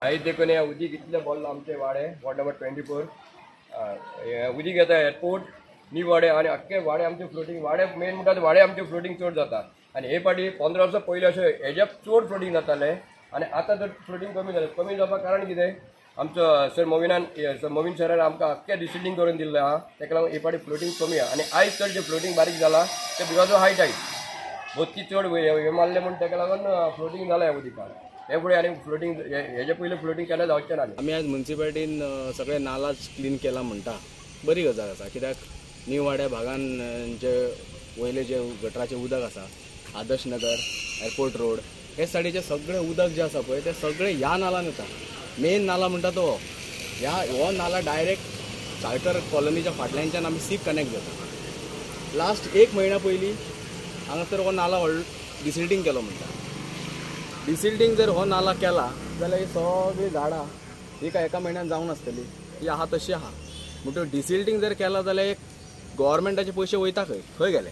आई देखून या उदीक इतले बोल्ला आमचे वाडे वॉर्ड नंबर 24 उदीक येता एअरपोर्ट न्यू वाडे आणि अख्खे वाडे आमचे फ्लोटिंग वाडे मेन म्हणटा वाडे आमचे फ्लोटिंग चड जाता आणि हे पाटी 15 वर्सां पयलीं अशें हेज्या चड फ्लोटिंग जाताले आणि आतां तर फ्लोटिंग कमी जालें कमी जावपाक कारण कितें आमचो सर मोविन सरान आमकां अख्खें डिसिल्डिंग करून दिल्लें आहा ताका लागून हे पाटी फ्लोटिंग कमी आहा आणि आयज तर जे फ्लोटिंग बारीक जाला ते बिकॉज ऑफ हाय टाईड बोतकी चड हे मारले म्हणून ताका लागून फ्लोटिंग जाला ह्या उदिकान हे पुढे आणि फ्लोटिंग हेजे पयलीं फ्लोटिंग केलें जावचें ना आमी आज म्युन्सिपालिटीन सगळे नालाज क्लीन केला म्हणटा बरी गजाल आसा कित्याक न्यू वाड्या भागान जे वयले जे गटराचें उदक आसा आदर्श नगर एअरपोर्ट रोड हे सायडीचे सगळे उदक जे आसा पळय ते सगळे ह्या नालान येता मेन नाला म्हणटा तो हो नाला डायरेक्ट साळकर कॉलनीच्या फाटल्यानच्यान आमी सीक कनेक्ट जाता लास्ट 1 म्हयन्या पयलीं हांगासर हो नाला डिसिल्टिंग केलो म्हणटा डिसिल्टिंग जर हो नाला केला जाल्यार ही सगळीं झाडां ही काय एका म्हयन्यान जावन आसतली ही आहा तशी आहा म्हणटून डिसिल्टिंग जर केला जाल्यार एक गव्हर्मेंटाचे पयशे वयता खंय गेले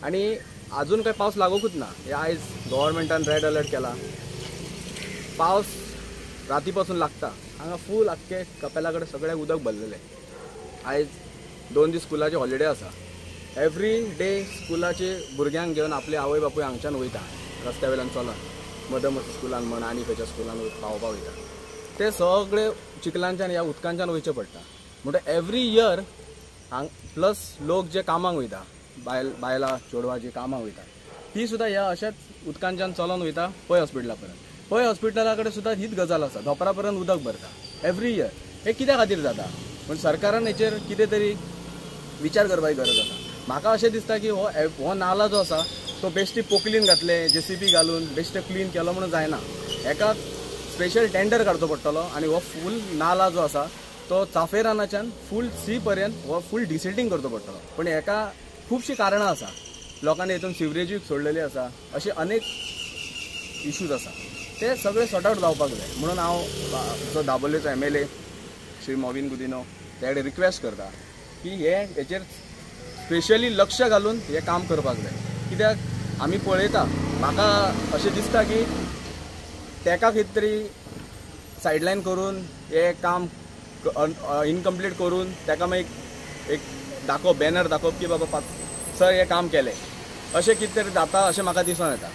आणि अजून काय पावस लागूकूच ना हे आयज गव्हर्मेंटान रेड अलर्ट केला पावस राती पासून लागता हांगा फूल आख्खे कपेला कडेन सगळे उदक भरलेले आयज 2 दीस स्कुलाचे हॉलिडे आसा एवरी डे स्कुलाचे भुरग्यांक घेवन आपले आवय बापूय हांगच्यान वयता रस्त्या वयल्यान चलून मदमती स्कुलान म्हण आनी खंयच्या स्कुलान पावपाक वयता ते सगळे चिखलांच्यान ह्या उदकांच्यान वयचें पडटा म्हणटकीर एवरी इयर प्लस लोक जे कामाक वयता बायलां चेडवां जी कामाक वयता ती सुद्दां ह्या अशाच उदकांच्यान चलून वयता पै हॉस्पिटला पर्यंत पै हॉस्पिटला कडेन सुद्दां हीच गजाल आसा दोपरा पर्यंत उदक भरता एवरी इयर हे कित्या खातीर जाता पूण सरकारान हेचेर कितें तरी विचार करपाची गरज आसा म्हाका अशें दिसता की हो नाला जो आसा तो बेश्टी पोकलीन घातले JCB घालून बेश्टे क्लीन केलो म्हणून जायना एका स्पेशल टेंडर काडचो पडटलो आणि हो फूल नाला जो आसा तो चाफेरानाच्यान फूल सी पर्यंत हो फूल डिसिल्टिंग करचो पडटलो पण हेका खुबशीं कारणां आसा लोकांनी हितून सिवरेजी सोडलेली आसा अशे अनेक इश्यूज आसा ते सगळे सॉर्ट आउट जावपाक जाय म्हणून हांव जो दाबोलेचो MLA श्री मोविन गुदिनो ते कडेन रिक्वेस्ट करता की हेचेर स्पेशली लक्ष घालून हे काम करपाक जाय कित्याक आमी पळयता म्हाका अशें दिसता की ताका कितें तरी सायडलायन करून हे काम इनकम्प्लीट करून ताका मागीर एक बॅनर दाखोवप की बाबा सर हे काम केलें अशें कितें तरी जाता अशें म्हाका दिसून येता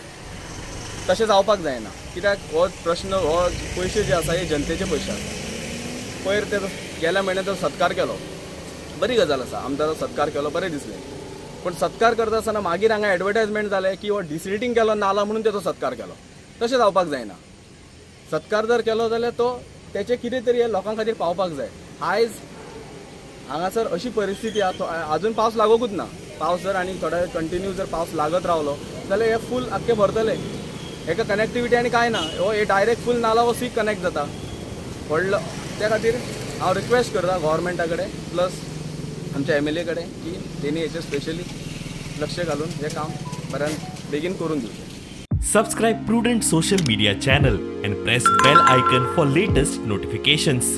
तशें जावपाक जायना कित्याक हो प्रश्न हो पयशे जे आसा हे जनतेचे पयशे आसा पयर ते गेल्या म्हयन्यात तो सत्कार केलो बरी गजाल आसा आमदाराचो सत्कार केलो बरें दिसलें पण सत्कार करता आसतना मागीर हांगा एडवर्टायजमेंट जालें की हो डिसिल्टिंग केलो नाला म्हणून तेचो सत्कार केलो तशें जावपाक जायना सत्कार जर केलो जाल्यार तो तेचे कितें तरी हे लोकां खातीर पावपाक जाय आयज हांगासर अशी परिस्थिती अजून पावस लागोकूच ना पावस जर आनी थोडा कंटिन्यू जर पावस लागत रावलो जाल्यार हे फूल आख्खे भरतले हेका कनेक्टिविटी आनी कांय ना हो हे डायरेक्ट फूल नाला हो सीक कनेक्ट जाता व्हडलो त्या खातीर हांव रिक्वेस्ट करता गव्हर्मेंटा कडेन प्लस आमच्या MLA कडेन की तेणी हेचेर स्पेशली लक्ष घालून हे काम बऱ्यान बेगीन करून दिवचें Subscribe Prudent social media channel and press bell icon for latest notifications.